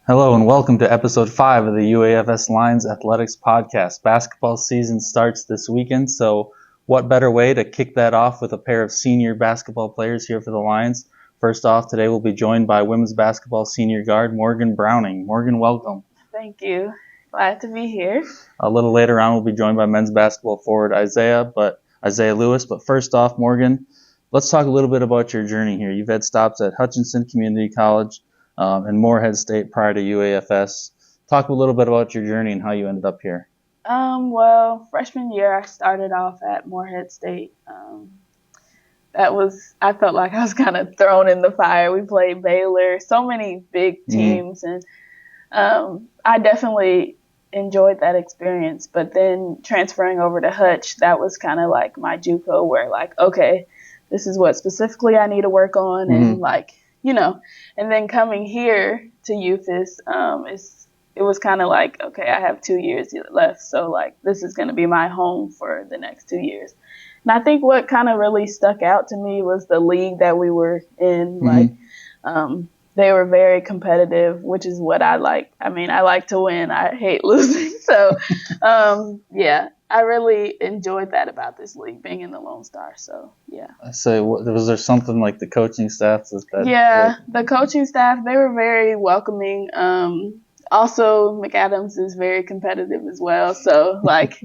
Hello and welcome to episode 5 of the UAFS Lions Athletics Podcast. Basketball season starts this weekend, so what better way to kick that off with a pair of senior basketball players here for the Lions. First off, today we'll be joined by women's basketball senior guard Morgan Browning. Morgan, welcome. Thank you. Glad to be here. A little later on, we'll be joined by men's basketball forward Isaiah Lewis. But first off, Morgan, let's talk a little bit about your journey here. You've had stops at Hutchinson Community College, and Morehead State prior to UAFS. Talk a little bit about your journey and how you ended up here. Well, freshman year I started off at Morehead State. I felt like I was kind of thrown in the fire. We played Baylor, so many big teams, and I definitely enjoyed that experience. But then transferring over to Hutch, that was kind of like my JUCO, where like, okay, this is what specifically I need to work on, and like, and then coming here to UAFS, it was kind of like, okay, I have 2 years left, so like this is going to be my home for the next 2 years. And I think what kind of really stuck out to me was the league that we were in. Like, they were very competitive, which is what I like. I mean, I like to win. I hate losing. So, yeah, I really enjoyed that about this league, being in the Lone Star. So, yeah. So was there something like the coaching staff? The coaching staff, they were very welcoming. Also, McAdams is very competitive as well. So, like,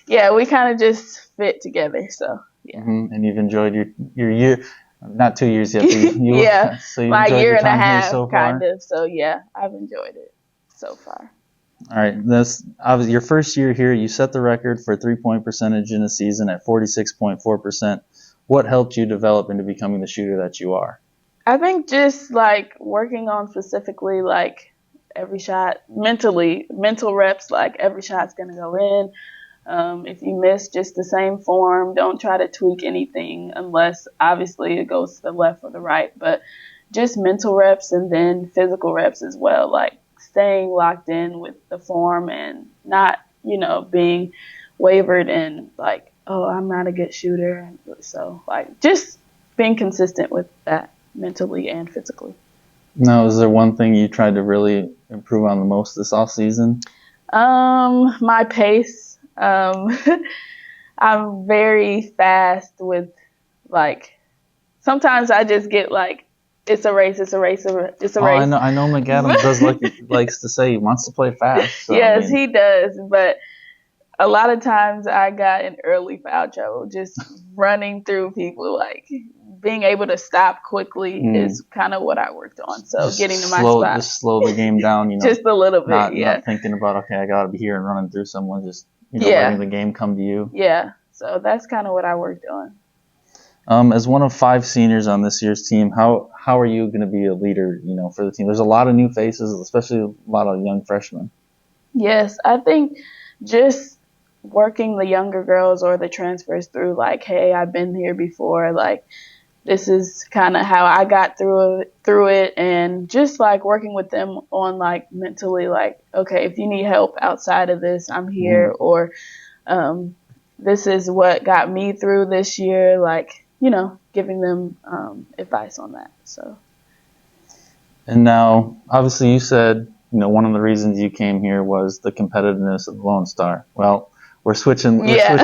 yeah, we kind of just fit together. So, yeah. And you've enjoyed your year. Not 2 years yet. Yeah, so my year and a half, so kind of. So, yeah, I've enjoyed it so far. All right. That's obviously your first year here. You set the record for three-point percentage in a season at 46.4%. What helped you develop into becoming the shooter that you are? I think just, like, working on specifically, like, every shot, mental reps, like, every shot's going to go in. If you miss just the same form, don't try to tweak anything unless obviously it goes to the left or the right. But just mental reps and then physical reps as well, like staying locked in with the form and not, being wavered and like, oh, I'm not a good shooter. So like just being consistent with that mentally and physically. Now, is there one thing you tried to really improve on the most this off season? My pace. I'm very fast with, like, sometimes I just get like, it's a race. I know McAdams likes to say he wants to play fast. So, yes, he does. But a lot of times I got in early foul trouble, just running through people, like being able to stop quickly is kind of what I worked on. So just getting to my spot. Just slow the game down, just a little bit, not thinking about, okay, I got to be here and running through someone, just letting the game come to you. Yeah, so that's kind of what I worked on. As one of 5 seniors on this year's team, how are you going to be a leader, for the team? There's a lot of new faces, especially a lot of young freshmen. Yes, I think just working the younger girls or the transfers through, like, hey, I've been here before, like, this is kind of how I got through it, and just like working with them on like mentally, like, okay, if you need help outside of this, I'm here, or this is what got me through this year, like, giving them advice on that. So. And now, obviously, you said one of the reasons you came here was the competitiveness of the Lone Star. Well, we're switching reasons,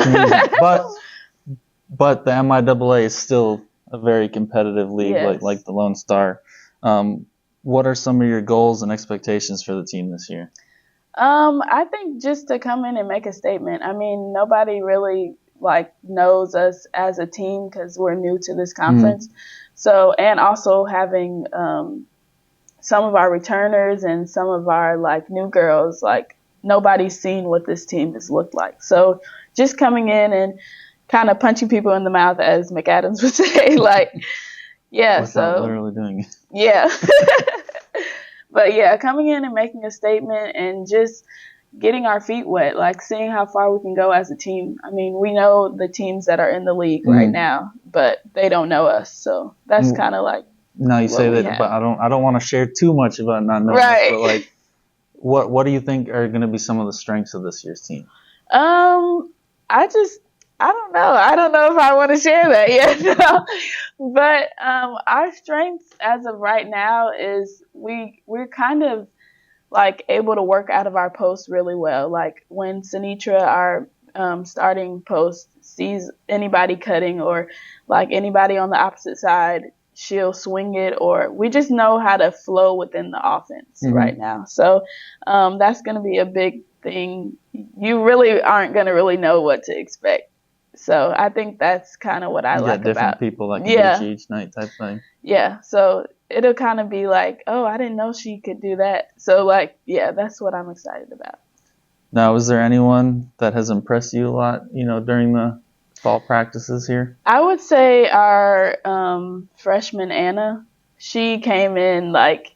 but the MIAA is still a very competitive league, like the Lone Star. What are some of your goals and expectations for the team this year? I think just to come in and make a statement. I mean, nobody really knows us as a team because we're new to this conference. So, and also having some of our returners and some of our new girls, nobody's seen what this team has looked like. So just coming in and kind of punching people in the mouth, as McAdams would say, Without literally doing it. Yeah. But yeah, coming in and making a statement and just getting our feet wet, seeing how far we can go as a team. I mean, we know the teams that are in the league right now, but they don't know us. So that's kind of No, you say that, but I don't want to share too much about not knowing us, but what do you think are going to be some of the strengths of this year's team? I don't know. I don't know if I want to share that yet. But our strength as of right now is we're kind of like able to work out of our post really well. Like when Sinitra, our starting post, sees anybody cutting or like anybody on the opposite side, she'll swing it, or we just know how to flow within the offense right now. So that's going to be a big thing. You really aren't going to really know what to expect. So I think that's kind of what I like about. Different people that can beat you each night type thing. Yeah, so it'll kind of be like, oh, I didn't know she could do that. So like, yeah, that's what I'm excited about. Now, is there anyone that has impressed you a lot, during the fall practices here? I would say our freshman Anna. She came in like,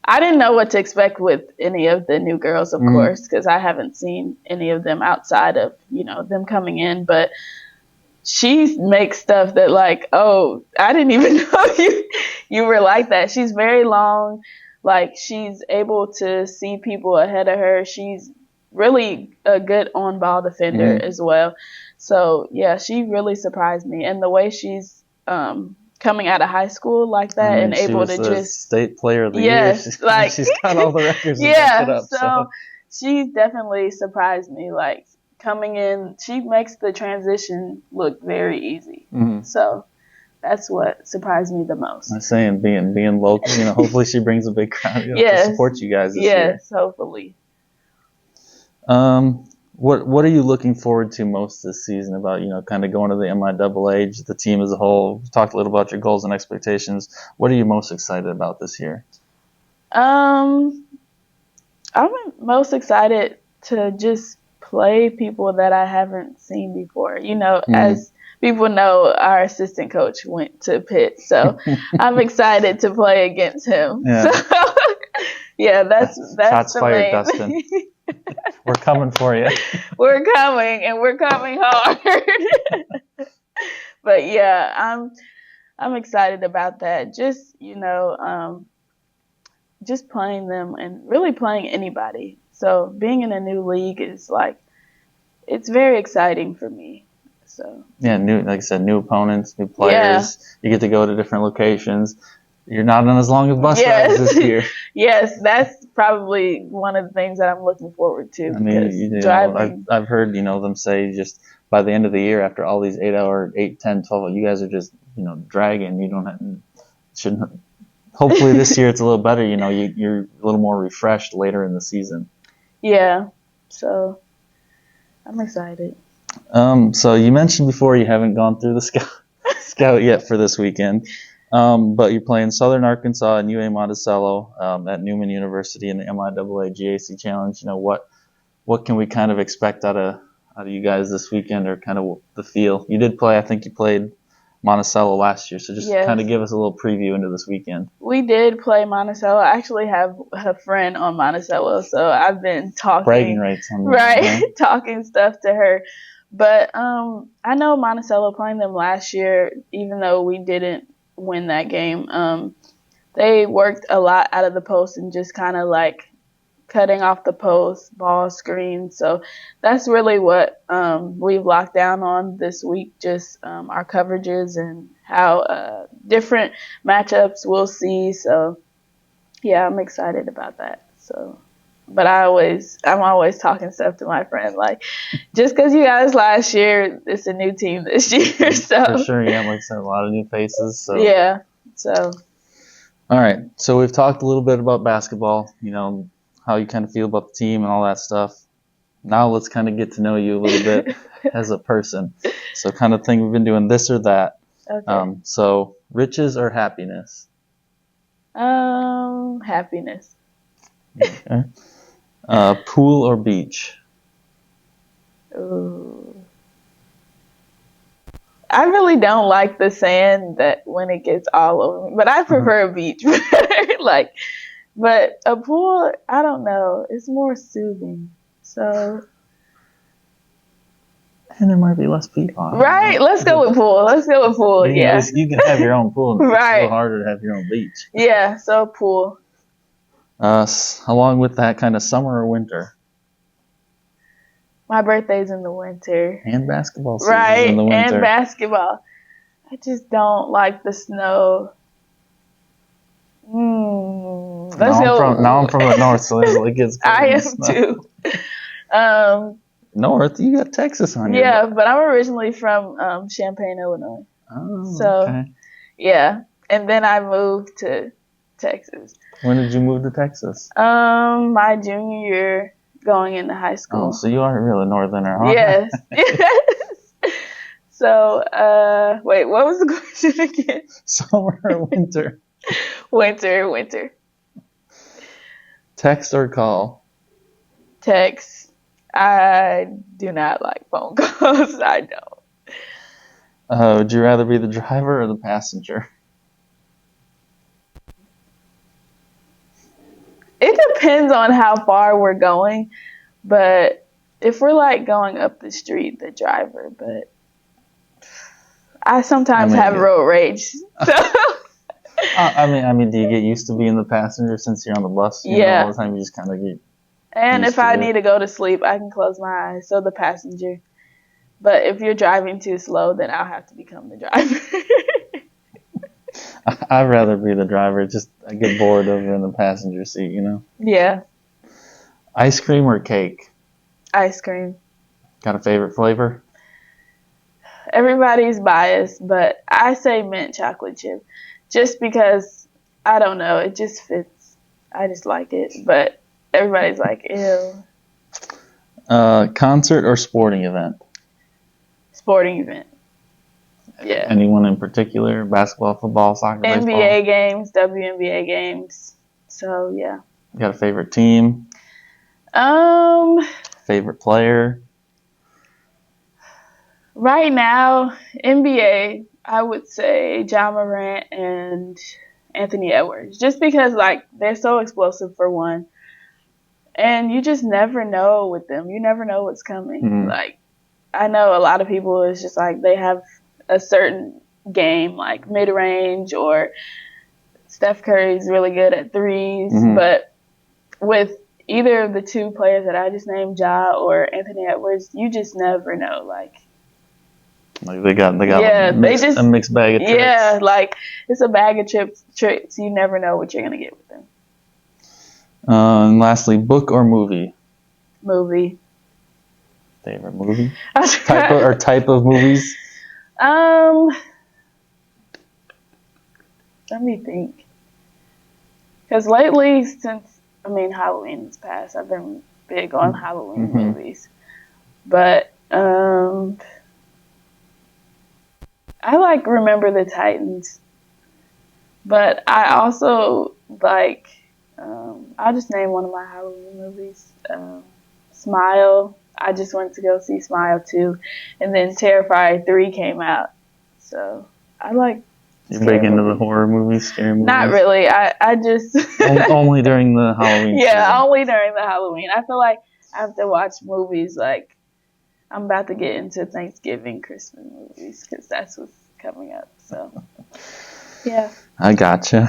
I didn't know what to expect with any of the new girls, of course, because I haven't seen any of them outside of, them coming in. But she makes stuff that like, oh, I didn't even know you were like that. She's very long. Like, she's able to see people ahead of her. She's really a good on-ball defender as well. So, yeah, she really surprised me. And the way she's coming out of high school like that and able to just state player of the year. She's got all the records. So she definitely surprised me. Like, coming in, she makes the transition look very easy. So that's what surprised me the most. I'm saying being local, hopefully she brings a big crowd to support you guys this year. Yes, hopefully. What are you looking forward to most this season about, kind of going to the MIAA, the team as a whole? We talked a little about your goals and expectations. What are you most excited about this year? I'm most excited to just play people that I haven't seen before. As people know, our assistant coach went to Pitt, so I'm excited to play against him. Yeah. So, yeah, that's shots the fired, main. Dustin. We're coming for you. We're coming, and we're coming hard. But yeah, I'm excited about that. Just just playing them and really playing anybody. So being in a new league is like, it's very exciting for me. So yeah, like I said, new opponents, new players. Yeah. You get to go to different locations. You're not on as long as bus rides this year. Yes, that's probably one of the things that I'm looking forward to. I mean, I've heard, them say just by the end of the year, after all these 8, 10, 12, you guys are just, dragging. You shouldn't. Hopefully this year it's a little better. You're a little more refreshed later in the season. Yeah, so I'm excited. So you mentioned before you haven't gone through the scout yet for this weekend. But you're playing Southern Arkansas and UA Monticello at Newman University in the MIAA GAC Challenge. What can we kind of expect out of you guys this weekend, or kind of the feel? You did play, I think you played Monticello last year, so just kind of give us a little preview into this weekend. We did play Monticello. I actually have a friend on Monticello, so I've been talking bragging rights on talking stuff to her. But I know Monticello, playing them last year, even though we didn't win that game, they worked a lot out of the post and just kind of like cutting off the post, ball screen. So that's really what we've locked down on this week, just our coverages and how different matchups we'll see. So yeah, I'm excited about that. So, but I'm always talking stuff to my friend, like, just because you guys last year, it's a new team this year. So for sure, yeah, like I said, a lot of new faces. So yeah, so all right. So we've talked a little bit about basketball, how you kind of feel about the team and all that stuff. Now let's kind of get to know you a little bit as a person. So kind of think we've been doing this or that. Okay. So riches or happiness? Happiness. Okay. Pool or beach? Ooh. I really don't like the sand that when it gets all over me, but I prefer a beach. But a pool, I don't know. It's more soothing. So. And there might be less people. Right. Let's go with pool. Yeah. You can have your own pool. Right. It's a little harder to have your own beach. Yeah. So pool. Along with that, kind of summer or winter? My birthday's in the winter. And basketball season's in the winter. And basketball. I just don't like the snow. Now I'm from the north, so it gets cold. I am too. North, you got Texas on you. Yeah, but I'm originally from Champaign, Illinois. Oh, so, okay. Yeah, and then I moved to Texas. When did you move to Texas? My junior year, going into high school. Oh, so you are really northerner, huh? Yes. So, wait, what was the question again? Summer or winter? Winter. Text or call? Text. I do not like phone calls. I don't. Would you rather be the driver or the passenger? It depends on how far we're going, but if we're like going up the street, the driver. But I sometimes have road rage. So. I mean, do you get used to being the passenger since you're on the bus? You know, all the time you just kind of get. And if I need to go to sleep, I can close my eyes. So the passenger. But if you're driving too slow, then I'll have to become the driver. I'd rather be the driver. Just I get bored over in the passenger seat, you know? Yeah. Ice cream or cake? Ice cream. Got a favorite flavor? Everybody's biased, but I say mint chocolate chip. Just because, I don't know, it just fits. I just like it. But everybody's like, ew. Concert or sporting event? Sporting event. Yeah. Anyone in particular? Basketball, football, soccer, NBA baseball? games, WNBA games. So, yeah. You got a favorite team? Favorite player? Right now, NBA, I would say Ja Morant and Anthony Edwards. Just because, like, they're so explosive for one. And you just never know with them. You never know what's coming. Mm-hmm. Like, I know a lot of people, it's just like they have a certain game, like mid-range, or Steph Curry's really good at threes. Mm-hmm. But with either of the two players that I just named, Ja or Anthony Edwards, you just never know. Like they got a mixed bag of tricks. Yeah, like it's a bag of tricks. You never know what you're going to get with them. And lastly, book or movie? Movie. Favorite movie? type of movies? Let me think. Because lately, since Halloween has passed, I've been big on Halloween movies. But I like Remember the Titans. But I also like, I'll just name one of my Halloween movies. Smile. I just went to go see Smile 2. And then Terrifier 3 came out. So I like. You're big into the horror movies, scary movies? Not really. I just. Only during the Halloween season. Only during the Halloween. I feel like I have to watch movies like I'm about to get into Thanksgiving, Christmas movies because that's what's coming up. So, yeah. I gotcha.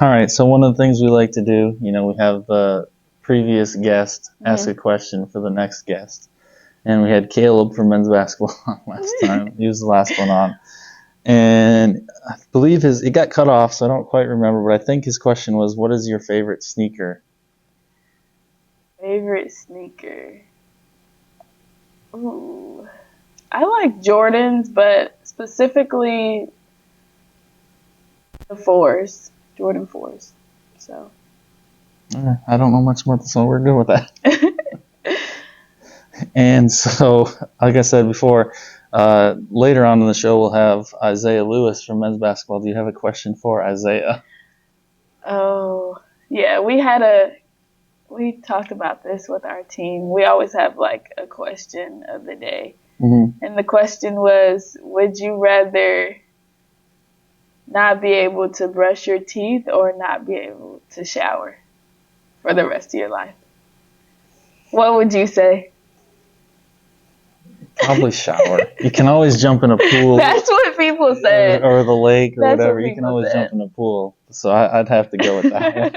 All right. So one of the things we like to do, we have the previous guest ask a question for the next guest. And we had Caleb from men's basketball on last time. He was the last one on. And I believe it got cut off, so I don't quite remember, but I think his question was, what is your favorite sneaker? Favorite sneaker? Ooh. I like Jordans, but specifically the 4s. Jordan 4s. So. I don't know much more, so we're good with that. And so, like I said before, later on in the show, we'll have Isaiah Lewis from men's basketball. Do you have a question for Isaiah? Oh, yeah. We talked about this with our team. We always have like a question of the day. Mm-hmm. And the question was, would you rather not be able to brush your teeth or not be able to shower for the rest of your life? What would you say? Probably shower. You can always jump in a pool. That's what people said. Or the lake or whatever. You can always jump in a pool. So I'd have to go with that one.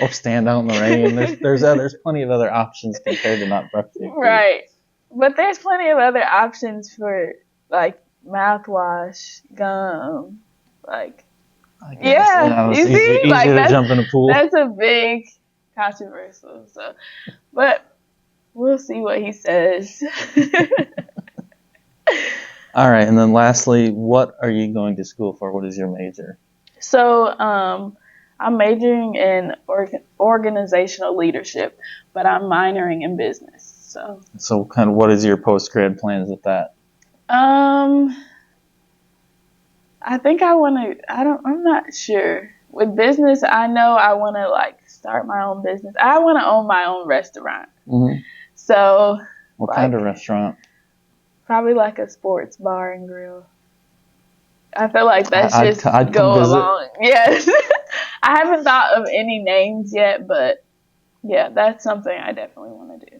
Or stand out in the rain. There's plenty of other options compared to not brushing your teeth. Right. But there's plenty of other options for like mouthwash, gum, like I guess. Yeah, It's you see, easier like to jump in a pool. That's a big controversial. So, but we'll see what he says. All right, and then lastly, what are you going to school for? What is your major? So, I'm majoring in organizational leadership, but I'm minoring in business. So kind of what is your post-grad plans with that? I think I want to, I'm not sure. With business, I know I want to like start my own business. I want to own my own restaurant. Mm-hmm. So. What kind of restaurant? Probably like a sports bar and grill. I feel like that's I'd go come visit. along. Yes. I haven't thought of any names yet, but yeah, that's something I definitely want to do.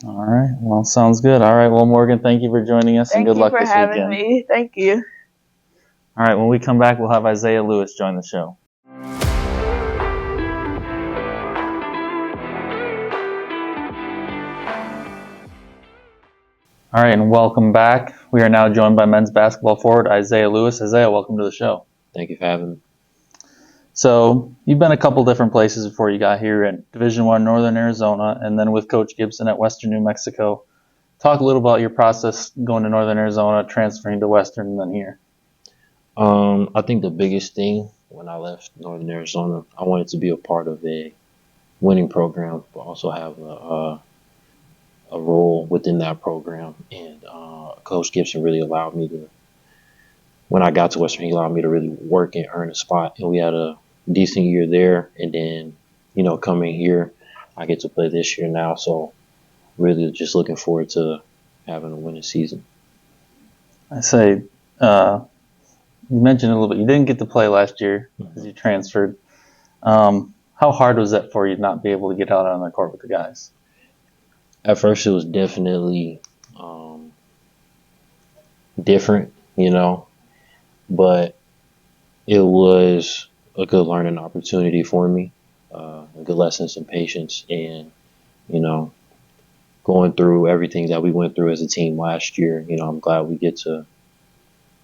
All right. Well, sounds good. All right. Well, Morgan, thank you for joining us and good luck this weekend. Thank you for having me. Thank you. All right. When we come back, we'll have Isaiah Lewis join the show. All right, and welcome back. We are now joined by men's basketball forward Isaiah Lewis. Isaiah, welcome to the show. Thank you for having me. So you've been a couple different places before you got here at Division I Northern Arizona, and then with Coach Gibson at Western New Mexico. Talk a little about your process going to Northern Arizona, transferring to Western, and then here. I think the biggest thing when I left Northern Arizona, I wanted to be a part of a winning program, but also have a role within that program. And Coach Gibson really allowed me to, when I got to Western, he allowed me to really work and earn a spot. And we had a decent year there. And then, coming here, I get to play this year now. So really just looking forward to having a winning season. I say, you mentioned a little bit, you didn't get to play last year because you transferred. How hard was that for you to not be able to get out on the court with the guys? At first, it was definitely different, but it was a good learning opportunity for me, a good lesson, some patience, and, going through everything that we went through as a team last year. I'm glad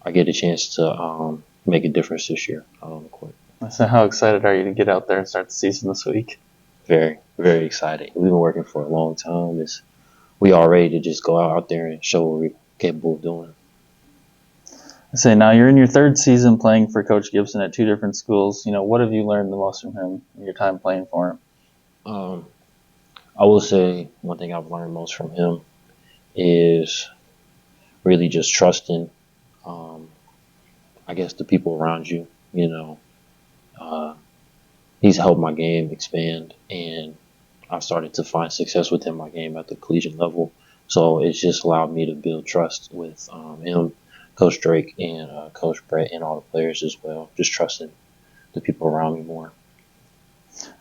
I get a chance to make a difference this year out on the court. So how excited are you to get out there and start the season this week? Very, very excited. We've been working for a long time. We are ready to just go out there and show what we're capable of doing. I say now you're in your third season playing for Coach Gibson at two different schools. What have you learned the most from him in your time playing for him? I will say one thing I've learned most from him is really just trusting, I guess, the people around you. He's helped my game expand, and I've started to find success within my game at the collegiate level. So it's just allowed me to build trust with him, Coach Drake, and Coach Brett, and all the players as well. Just trusting the people around me more.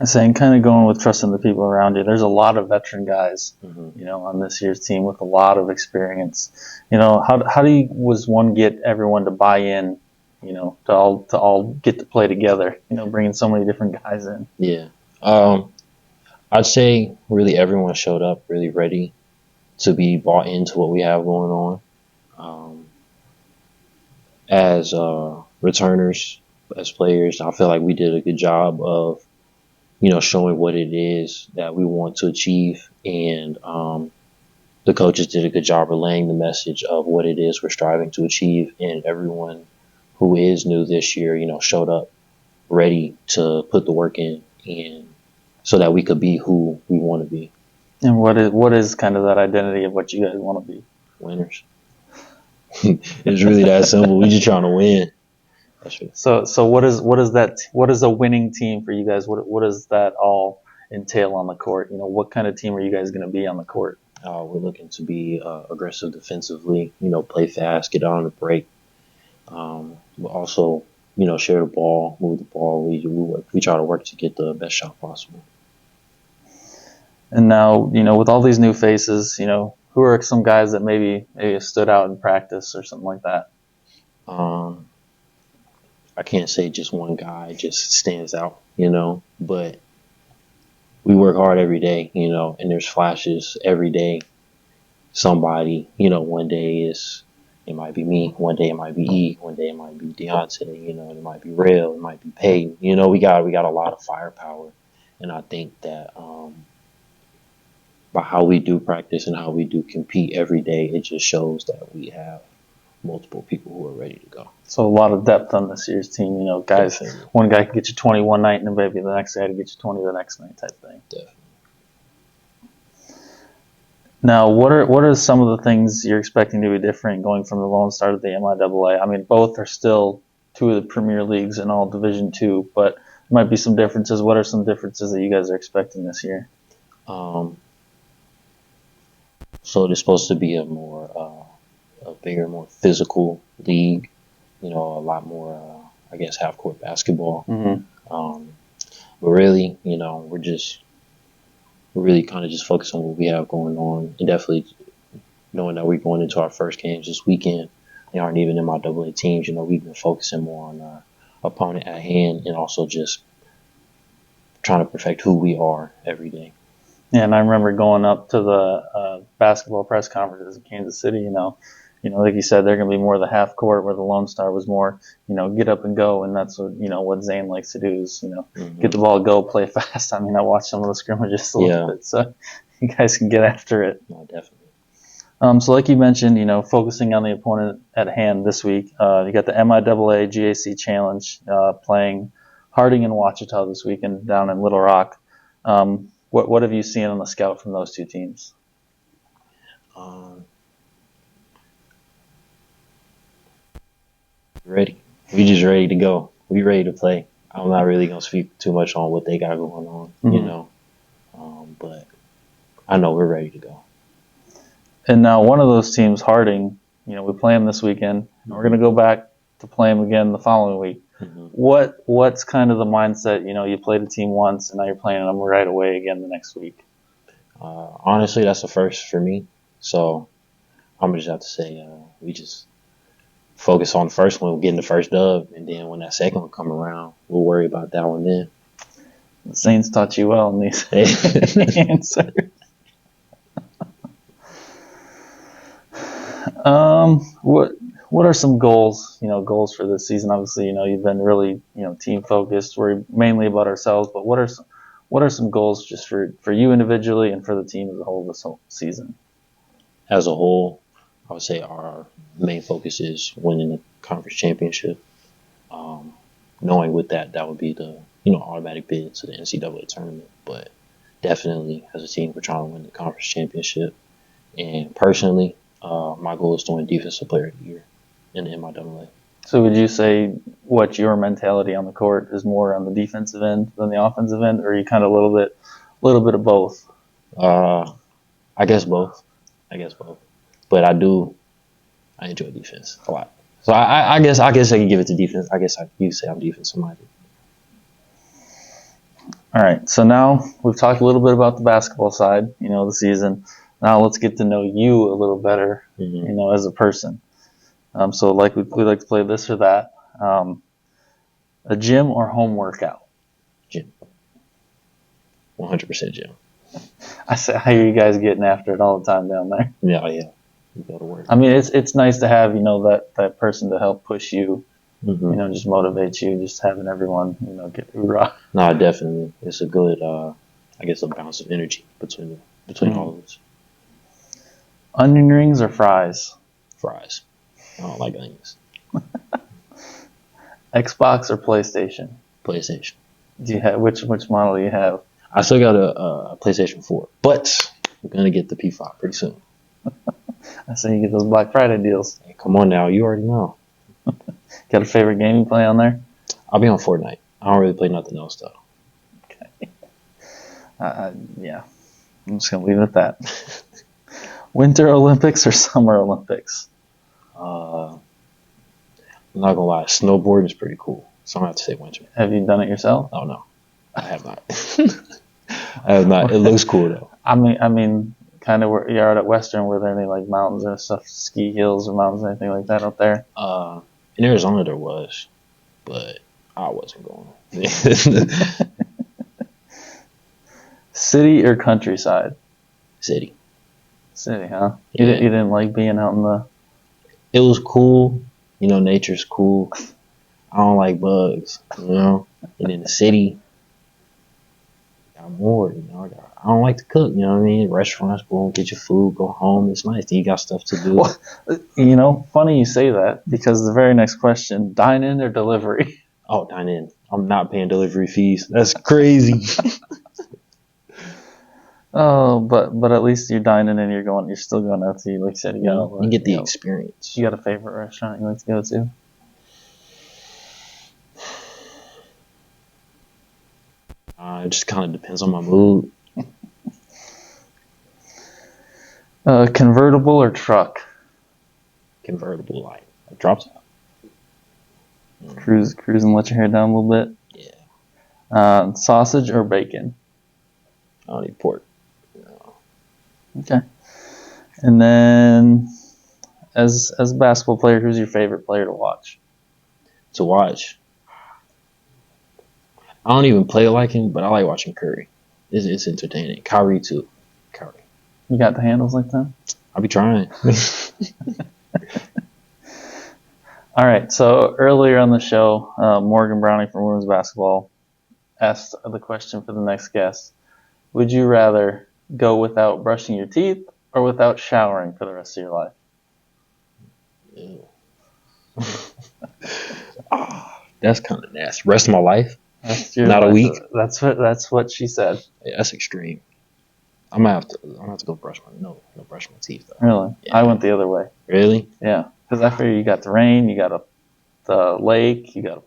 I say, and kind of going with trusting the people around you. There's a lot of veteran guys, on this year's team with a lot of experience. How was one get everyone to buy in? To all get to play together. Bringing so many different guys in. Yeah. I'd say really everyone showed up really ready to be bought into what we have going on. As returners, as players, I feel like we did a good job of, showing what it is that we want to achieve. And the coaches did a good job relaying the message of what it is we're striving to achieve. And everyone who is new this year, showed up ready to put the work in, and so that we could be who we want to be. And what is kind of that identity of what you guys want to be? Winners. It's really that simple. We're just trying to win. That's right. So what is a winning team for you guys? What does that all entail on the court? What kind of team are you guys going to be on the court? We're looking to be aggressive defensively. Play fast, get on the break. But also, share the ball, move the ball. We try to work to get the best shot possible. And now, with all these new faces, who are some guys that maybe stood out in practice or something like that? I can't say just one guy just stands out, but we work hard every day, and there's flashes every day. Somebody, one day is, It might be me. One day it might be E. One day it might be Deontay. You know, it might be Rail. It might be Peyton. You know, we got a lot of firepower, and I think that by how we do practice and how we do compete every day, it just shows that we have multiple people who are ready to go. So a lot of depth on this year's team. You know, guys. Definitely. One guy can get you 20 one night, and then maybe the next guy to get you 20 the next night, type thing. Definitely. Now, what are some of the things you're expecting to be different going from the Lone Star to the MIAA? I mean, both are still two of the premier leagues in all Division II, but there might be some differences. What are some differences that you guys are expecting this year? So it's supposed to be a bigger, more physical league. You know, a lot more, I guess, half-court basketball. Mm-hmm. But really, you know, we're really kind of just focused on what we have going on, and definitely knowing that we're going into our first games this weekend. They aren't even in my AA teams. You know, we've been focusing more on our opponent at hand and also just trying to perfect who we are every day. Yeah, and I remember going up to the basketball press conferences in Kansas City. You know, like you said, they're going to be more of the half court, where the Lone Star was more, you know, get up and go, and that's what Zane likes to do is, you know, get the ball, go, play fast. I mean, I watched some of the scrimmages a little bit, so you guys can get after it. No, definitely. So like you mentioned, you know, focusing on the opponent at hand this week, you got the MIAA GAC Challenge playing Harding and Ouachita this weekend down in Little Rock. What have you seen on the scout from those two teams? Ready. We just ready to go. We ready to play. I'm not really gonna speak too much on what they got going on, you know, but I know we're ready to go. And now one of those teams, Harding, you know, we play them this weekend, and we're gonna go back to play them again the following week. What's kind of the mindset? You know, you played a team once, and now you're playing them right away again the next week. Honestly, that's the first for me. So I'm gonna just have to say we just focus on the first one, getting the first dub, and then when that second one come around, we'll worry about that one then. The Saints taught you well in these answers. What are some goals? You know, goals for this season. Obviously, you know, you've been really, you know, team focused. We're mainly about ourselves, but what are some goals just for you individually and for the team as a whole this whole season? As a whole, I would say our main focus is winning the conference championship. Knowing with that would be the, you know, automatic bid to the NCAA tournament. But definitely, as a team, we're trying to win the conference championship. And personally, my goal is to win Defensive Player of the Year in the MIAA. So would you say what your mentality on the court is more on the defensive end than the offensive end, or are you kind of a little bit of both? I guess both. But I enjoy defense a lot. So I guess I can give it to defense. I guess you say I'm defensive minded. All right. So now we've talked a little bit about the basketball side, you know, the season. Now let's get to know you a little better, you know, as a person. So like we like to play this or that. A gym or home workout? Gym. 100% gym. I hear you guys getting after it all the time down there. Yeah. You go to work. I mean, it's nice to have, you know, that person to help push you, you know, just motivate you, just having everyone, you know, get hoorah. No, definitely. It's a good, I guess, a bounce of energy between all of us. Onion rings or fries? Fries. I don't like onions. Xbox or PlayStation? PlayStation. Do you have which model do you have? I still got a PlayStation 4, but we're gonna get the P5 pretty soon. I say you get those Black Friday deals. Hey, come on now, you already know. Got a favorite game you play on there? I'll be on Fortnite. I don't really play nothing else though. Okay. Yeah. I'm just gonna leave it at that. Winter Olympics or Summer Olympics? I'm not gonna lie, snowboarding is pretty cool, so I'm gonna have to say winter. Have you done it yourself? Oh no, I have not. I have not. It looks cool though. I mean, kind of where you're at Western, were there any like mountains or stuff, ski hills or mountains, anything like that up there? In Arizona there was, but I wasn't going. City or countryside? City, huh? Yeah. You didn't like being out in the It was cool. Nature's cool. I don't like bugs. And in the city, got more. I don't like to cook. You know what I mean? Restaurants, go get your food, go home. It's nice. You got stuff to do. Well, funny you say that because the very next question: dine in or delivery? Oh, dine in. I'm not paying delivery fees. That's crazy. Oh, but at least you're dining and you're still going out to eat. Like you said, you get the experience. You got a favorite restaurant you like to go to? It just kind of depends on my mood. Convertible or truck? Convertible, like a drop top. Cruise and let your hair down a little bit. Yeah. Sausage or bacon? I don't eat pork. Okay. And then, as a basketball player, who's your favorite player to watch? To watch. I don't even play like him, but I like watching Curry. It's entertaining. Kyrie too. Curry. You got the handles like that? I'll be trying. All right. So earlier on the show, Morgan Browning from women's basketball asked the question for the next guest: would you rather go without brushing your teeth or without showering for the rest of your life? That's kind of nasty. Rest of my life? Not a week? That's what she said. Yeah, that's extreme. I'm gonna have to go brush my teeth though. Really? Yeah. I went the other way. Really? Yeah, because I figure you got the rain, you got the lake, you got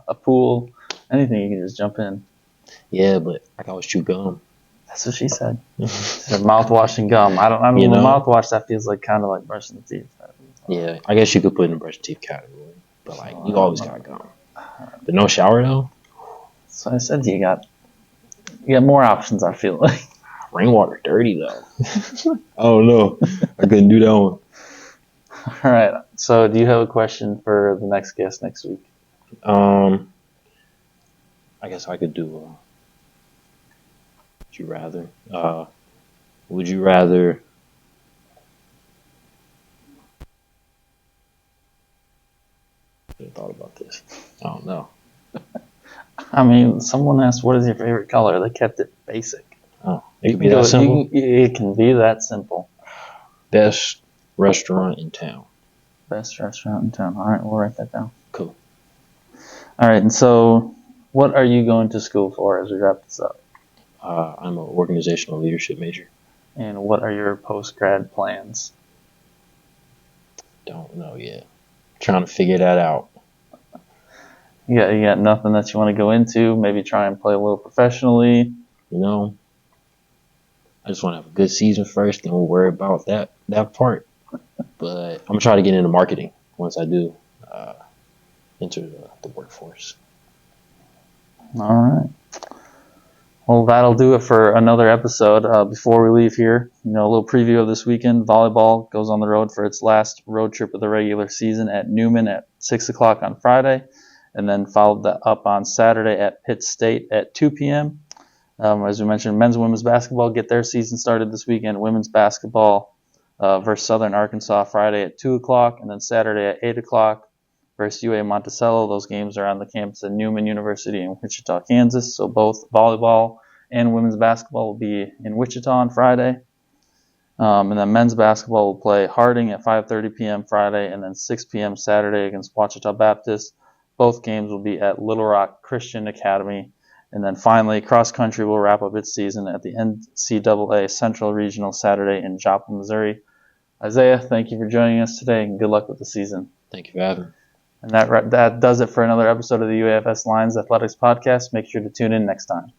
a pool, anything you can just jump in. Yeah, but I can always chew gum. That's what she said. She said mouthwash and gum. I mean, mouthwash, that feels like kind of like brushing the teeth. Yeah, I guess you could put in the brush teeth category, but like you always got gum. But no shower though. So I said you got more options. I feel like rainwater dirty though. Oh no, I couldn't do that one. All right. So do you have a question for the next guest next week? I guess I could do. Would you rather? Would you rather? I should have thought about this. I don't know. I mean, someone asked, "What is your favorite color?" They kept it basic. Oh, it can be that simple. It can be that simple. Best restaurant in town. Best restaurant in town. All right, we'll write that down. Cool. All right, and so what are you going to school for as we wrap this up? I'm an organizational leadership major. And what are your post-grad plans? Don't know yet. Trying to figure that out. You got nothing that you want to go into? Maybe try and play a little professionally? I just want to have a good season first, then we'll worry about that part. But I'm going to try to get into marketing once I do enter the workforce. All right. Well, that'll do it for another episode. Before we leave here, a little preview of this weekend. Volleyball goes on the road for its last road trip of the regular season at Newman at 6 o'clock on Friday, and then followed up on Saturday at Pitt State at 2 p.m. As we mentioned, men's and women's basketball get their season started this weekend. Women's basketball versus Southern Arkansas Friday at 2 o'clock, and then Saturday at 8 o'clock versus UA Monticello. Those games are on the campus at Newman University in Wichita, Kansas. So both volleyball and women's basketball will be in Wichita on Friday. And then men's basketball will play Harding at 5:30 p.m. Friday, and then 6 p.m. Saturday against Ouachita Baptist. Both games will be at Little Rock Christian Academy. And then finally, cross country will wrap up its season at the NCAA Central Regional Saturday in Joplin, Missouri. Isaiah, thank you for joining us today, and good luck with the season. Thank you for having me. And that does it for another episode of the UAFS Lions Athletics Podcast. Make sure to tune in next time.